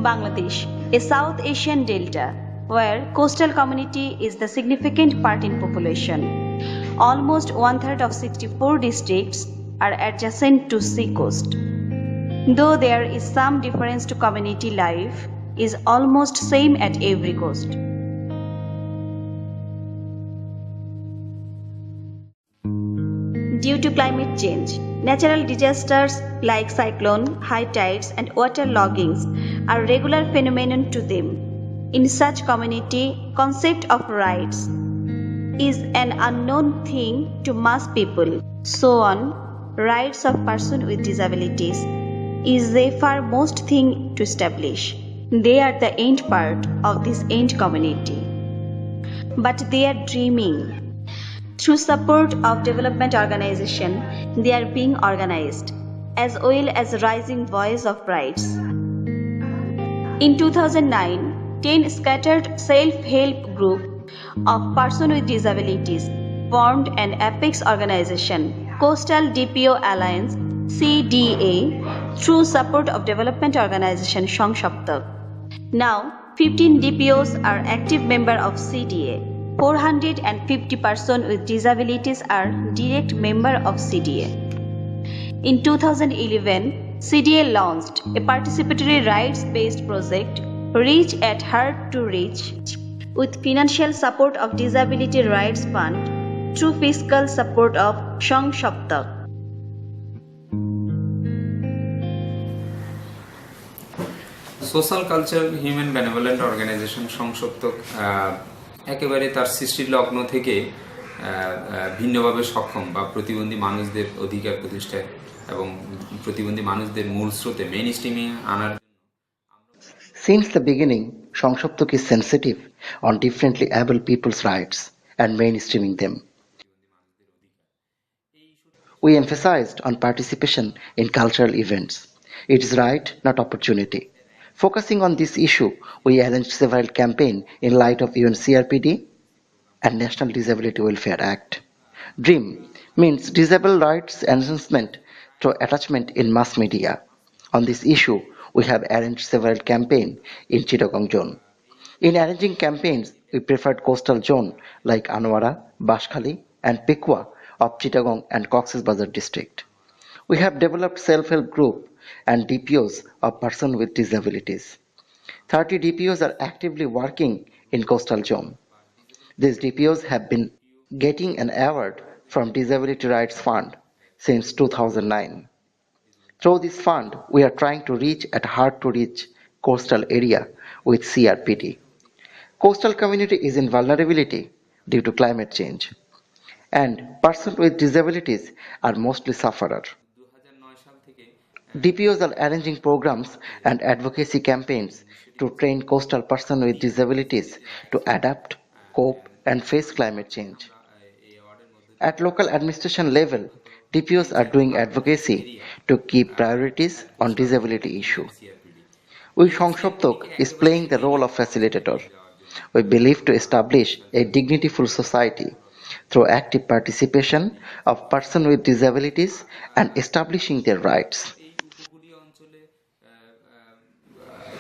Bangladesh, a South Asian delta, where coastal community is the significant part in population. Almost one-third of 64 districts are adjacent to sea coast. Though there is some difference to community life, is almost same at every coast. Due to climate change, natural disasters like cyclone, high tides and water loggings are regular phenomenon to them. In such community, concept of rights is an unknown thing to mass people. So on, rights of person with disabilities is the far most thing to establish. They are the end part of this end community. But they are dreaming. Through support of development organization, they are being organized, as well as rising voice of rights. In 2009, 10 scattered self-help group of persons with disabilities formed an apex organization, Coastal DPO Alliance (CDA), through support of development organization Shongshoptak. Now, 15 DPOs are active members of CDA. 450 persons with disabilities are direct members of CDA. In 2011, CDA launched a participatory rights-based project, Reach at Hard to Reach, with financial support of Disability Rights Fund through fiscal support of Shongshoptak. Social culture human benevolent organization Shongshoptak একেবারে তার সৃষ্টির লগ্ন থেকে ভিন্নভাবে সক্ষম বা প্রতিবন্ধী মানুষদের অধিকার প্রতিষ্ঠায় এবং প্রতিবন্ধী মানুষদের মূল স্রোতে মেইন স্ট্রিমে আনার Since the beginning, Shongshoptak is sensitive on differently able people's rights and mainstreaming them. We emphasized on participation in cultural events. It is right, not opportunity. Focusing on this issue, we arranged several campaigns in light of UNCRPD and National Disability Welfare Act. DREAM means Disabled Rights Enhancement through Attachment in Mass Media. On this issue, we have arranged several campaigns in Chittagong zone. In arranging campaigns, we preferred coastal zone like Anwara, Bashkhali and Pikwa of Chittagong and Cox's Bazar district. We have developed self-help group and DPOs of persons with disabilities. 30 DPOs are actively working in coastal zone. These DPOs have been getting an award from Disability Rights Fund since 2009. Through this fund, we are trying to reach at hard to reach coastal area with CRPD. Coastal community is in vulnerability due to climate change, and persons with disabilities are mostly sufferer. DPOs are arranging programs and advocacy campaigns to train coastal persons with disabilities to adapt, cope, and face climate change. At local administration level, DPOs are doing advocacy to keep priorities on disability issue. We Shongshoptak is playing the role of facilitator. We believe to establish a dignityful society through active participation of persons with disabilities and establishing their rights.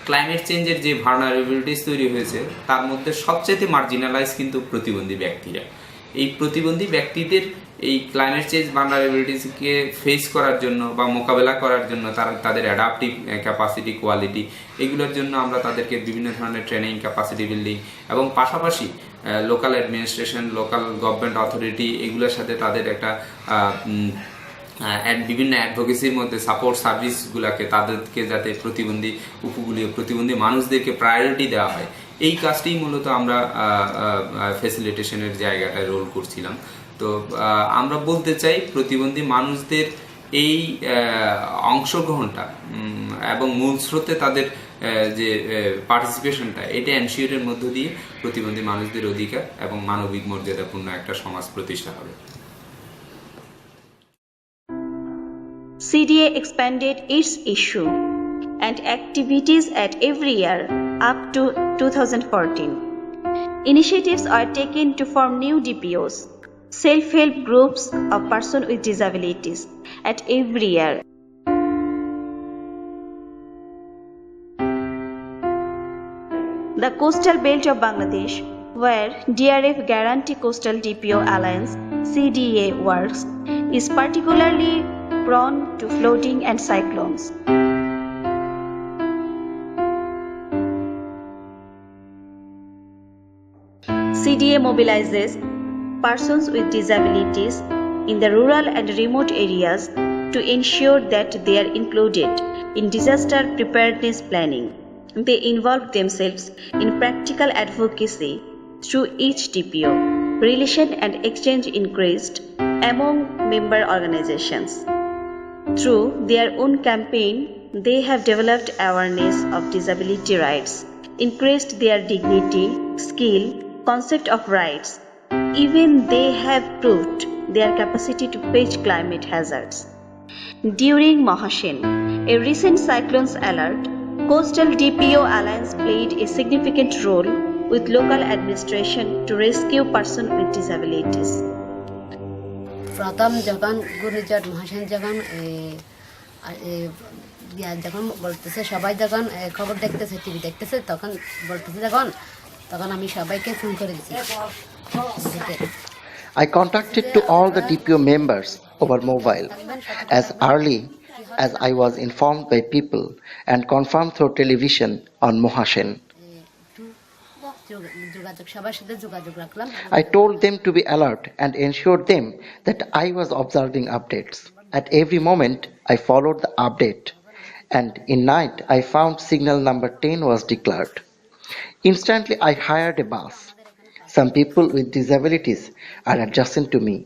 Climate চেঞ্জের যে vulnerabilities তৈরি হয়েছে তার মধ্যে সবচেয়ে marginalise কিন্তু প্রতিবন্ধী ব্যক্তিরা। এই প্রতিবন্ধী ব্যক্তিদের এই ক্লাইমেট চেঞ্জ ভালনারেবিলিটিসকে ফেস করার জন্য বা মোকাবেলা করার জন্য তাদের অ্যাডাপটিভ ক্যাপাসিটি, কোয়ালিটি এগুলোর জন্য আমরা তাদেরকে বিভিন্ন ধরনের ট্রেনিং, ক্যাপাসিটি বিল্ডিং এবং পাশাপাশি local administration, local government authority এগুলোর সাথে তাদের একটা বিভিন্ন অ্যাডভোকেসির মধ্যে সাপোর্ট সার্ভিসগুলোকে তাদেরকে যাতে প্রতিবন্ধী মানুষদেরকে প্রায়োরিটি দেওয়া হয়, এই কাজটিই মূলত আমরা ফ্যাসিলিটেশনের জায়গাটায় রোল করছিলাম। তো আমরা বলতে চাই প্রতিবন্ধী মানুষদের এই অংশগ্রহণটা এবং মূল স্রোতে তাদের যে পার্টিসিপেশনটা এটা এনশিওরের মধ্য দিয়ে প্রতিবন্ধী মানুষদের অধিকার এবং মানবিক মর্যাদাপূর্ণ একটা সমাজ প্রতিষ্ঠা হবে। CDA expanded its issue and activities at every year up to 2014. Initiatives are taken to form new DPOs, self-help groups of persons with disabilities at every year. The coastal belt of Bangladesh, where DRF Guarantee Coastal DPO Alliance (CDA) works, is particularly prone to flooding and cyclones. CDA mobilizes persons with disabilities in the rural and remote areas to ensure that they are included in disaster preparedness planning. They involve themselves in practical advocacy through each DPO. Relation and exchange increased among member organizations. Through their own campaign, they have developed awareness of disability rights, increased their dignity, skill, concept of rights. Even they have proved their capacity to face climate hazards. During Mohashen, a recent cyclones alert, Coastal DPO Alliance played a significant role with local administration to rescue persons with disabilities. প্রথম যখন ঘূর্ণিঝড় মহাসেন যখন বলতেছে সবাই যখন খবর দেখতেছে TV দেখতেছে তখন বলতেছে তখন আমি সবাইকে ফোন করে দিয়েছি। I contacted to all the DPO members over mobile as early as I was informed by people and confirmed through television on Mohashen. I told them to be alert and ensured them that I was observing updates. At every moment, I followed the update, and in night, I found signal number 10 was declared. Instantly, I hired a bus. Some people with disabilities are adjacent to me,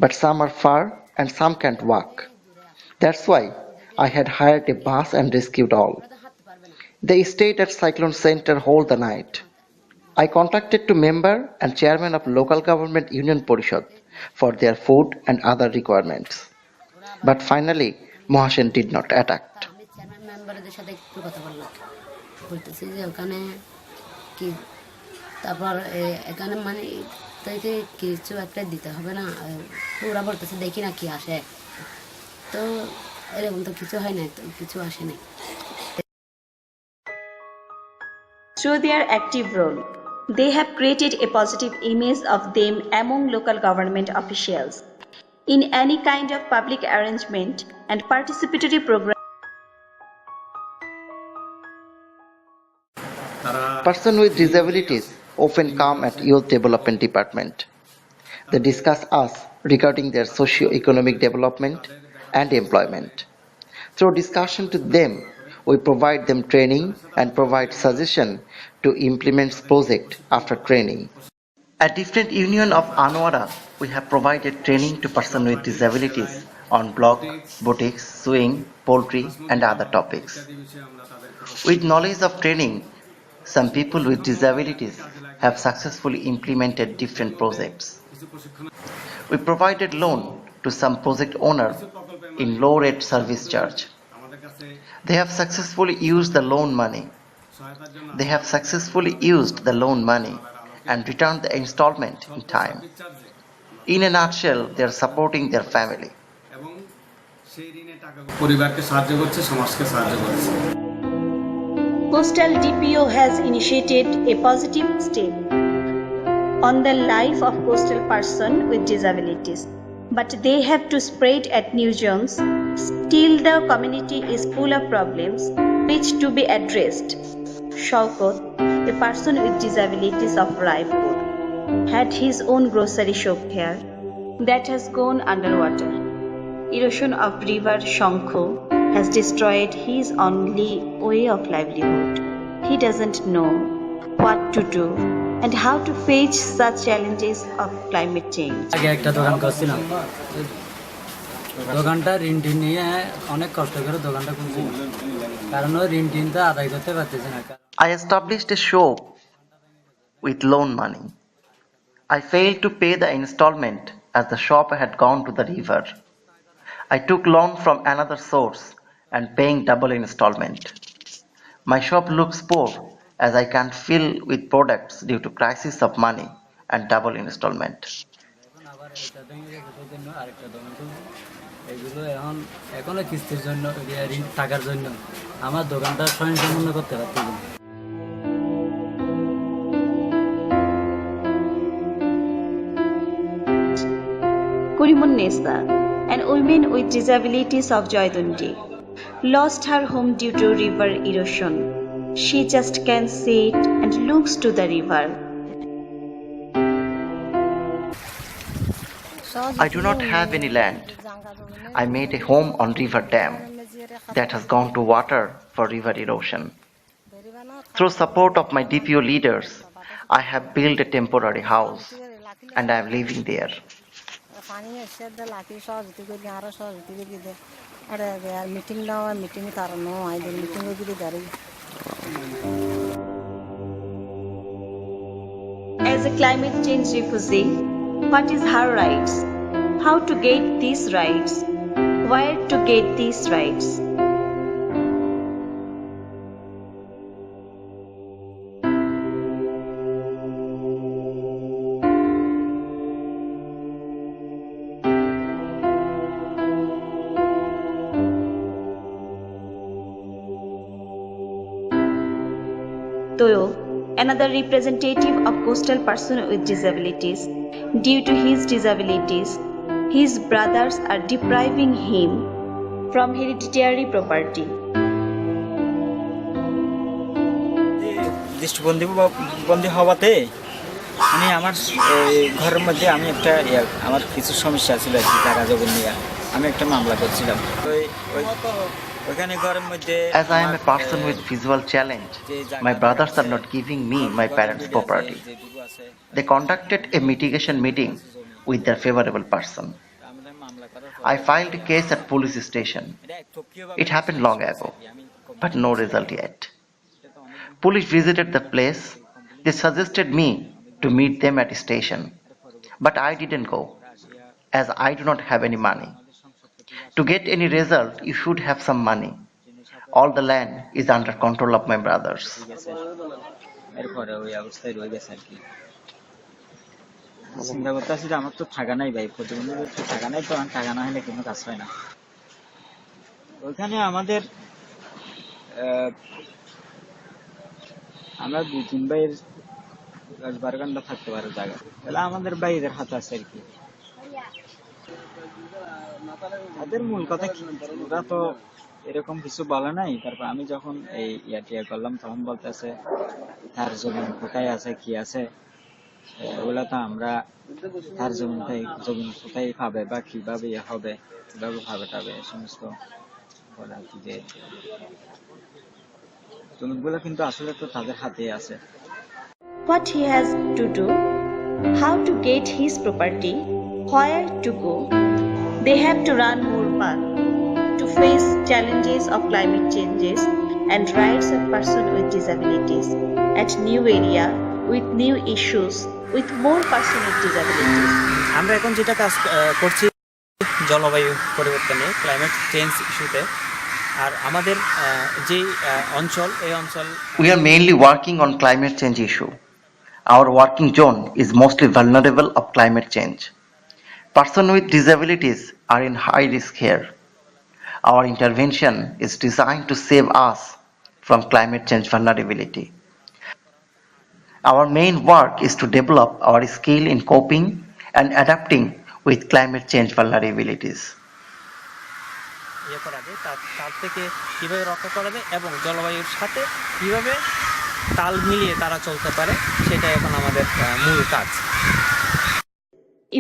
but some are far and some can't walk. That's why I had hired a bus and rescued all. They stayed at Cyclone Center whole the night. I contacted to member and chairman of local government union Porishad for their food and other requirements. But finally, Mohashen did not attack. তারপর এখানে মানে তাইতে কিছু একটা দিতে হবে না, ওরা বলতেছে দেখি না কি আসে, তো এরকম তো কিছু হয় না, কিছু আসে না। Through their active role, they have created a positive image of them among local government officials. In any kind of public arrangement and participatory program, Persons with disabilities often come at Youth Development Department. They discuss us regarding their socio-economic development and employment. Through discussion to them, we provide them training and provide suggestion to implement project after training. At different union of Anwara, we have provided training to persons with disabilities on block, boutiques, sewing, poultry and other topics. With knowledge of training, some people with disabilities have successfully implemented different projects. We provided loan to some project owner in low rate service charge. They have successfully used the loan money. And returned the installment in time. In a nutshell, they are supporting their family. Coastal DPO has initiated a positive step on the life of coastal person with disabilities, but they have to spread at new zones. Still, the community is full of problems which to be addressed. Shaukot, a person with disabilities of Raipur, had his own grocery shop here that has gone underwater. Erosion of river Shankho has destroyed his only way of livelihood. He doesn't know what to do and how to face such challenges of climate change. আগে একটা দোকান করছিলাম, দোকানটা ঋণ নিয়ে অনেক কষ্ট করে দোকানটা খুলছিলাম, কারণ ওই ঋণটা আদায় করতে পারতেছি না। I established a shop with loan money. I failed to pay the installment as the shop had gone to the river. I took loan from another source and paying double installment. My shop looks poor as I can't fill with products due to crisis of money and double installment. এগুলো এখনো কিস্তির জন্য, টাকার জন্য আমার দোকানটা স্বয়ংসম্পূর্ণ করতে পারতেছি না। Limunnesa, an woman with disabilities of Joydundi, lost her home due to river erosion. She just can sit and looks to the river. I do not have any land. I made a home on river dam that has gone to water for river erosion. Through support of my DPO leaders, I have built a temporary house and I am living there. As a climate change refugee, what is her rights? How to get these rights? Where to get these rights? Toyo, another representative of coastal person with disabilities. Due to his disabilities, his brothers are depriving him from hereditary property. দৃষ্টিবন্দি হওয়াতে মানে আমার ঘরের মধ্যে আমি একটা আমার কিছু সমস্যা ছিল আর কি, টাকা জমি নিয়ে আমি একটা মামলা করছিলাম। ওইখানে ঘরের মধ্যে As I am a person with visual challenge, my brothers are not giving me my parents' property. They conducted a mitigation meeting with their favorable person. I filed a case at police station. It happened long ago, but no result yet. Police visited the place. They suggested me to meet them at a station, but I didn't go, as I do not have any money. To get any result, you should have some money. All the land is under control of my brothers. এরপরে ওই অবস্থায় রয়ে গেছে আর কি। চিন্তা করতেছি যে আমার তো টাকা নাই ভাই, প্রতিবন্ধী টাকা নাই, তো আমার টাকা না হলে কোনো কাজ হয় না। ওইখানে আমাদের আমরা 2-3 ভাইয়ের 10-12 ঘন্টা থাকতে পারে জায়গা, তাহলে আমাদের ভাইদের হাতে আছে আর কি। তাদের মূল কথা কি, ওরা তো এরকম কিছু বলে নাই। তারপর আমি যখন এই ইয়াটিয়া করলাম তখন বলতেছে তার জমি কোথায় আছে কি আছে, ওগুলা তো আমরা তার জমি কোথায় পাবে বা কিভাবে হবে, কিভাবে পাবে টাবে সমস্ত বলে আর কি, যে জমিগুলো কিন্তু আসলে তো তাদের হাতে আছে। What he has to do, how to get his property, where to go. They have to run more path to face challenges of climate changes and rights of person with disabilities at new area with new issues with more person with disabilities. আমরা এখন যেটা কাজ করছি জলবায়ু পরিবর্তনে, climate change ইস্যুতে, আর আমাদের যে অঞ্চল এই অঞ্চল We are mainly working on climate change issue. Our working zone is mostly vulnerable of climate change. Persons with disabilities are in high risk here. Our intervention is designed to save us from climate change vulnerability. Our main work is to develop our skill in coping and adapting with climate change vulnerabilities. করা যায়, তার থেকে কীভাবে রক্ষা করা যায় এবং জলবায়ুর সাথে কীভাবে তাল মিলিয়ে তারা চলতে পারে, সেটাই এখন আমাদের মূল কাজ।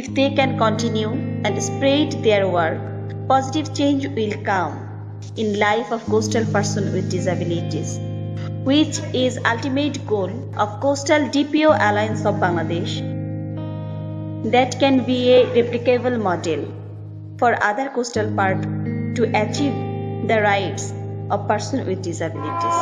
If they can continue and spread their work, positive change will come in life of coastal person with disabilities, which is ultimate goal of Coastal DPO Alliance of Bangladesh. That can be a replicable model for other coastal part to achieve the rights of person with disabilities.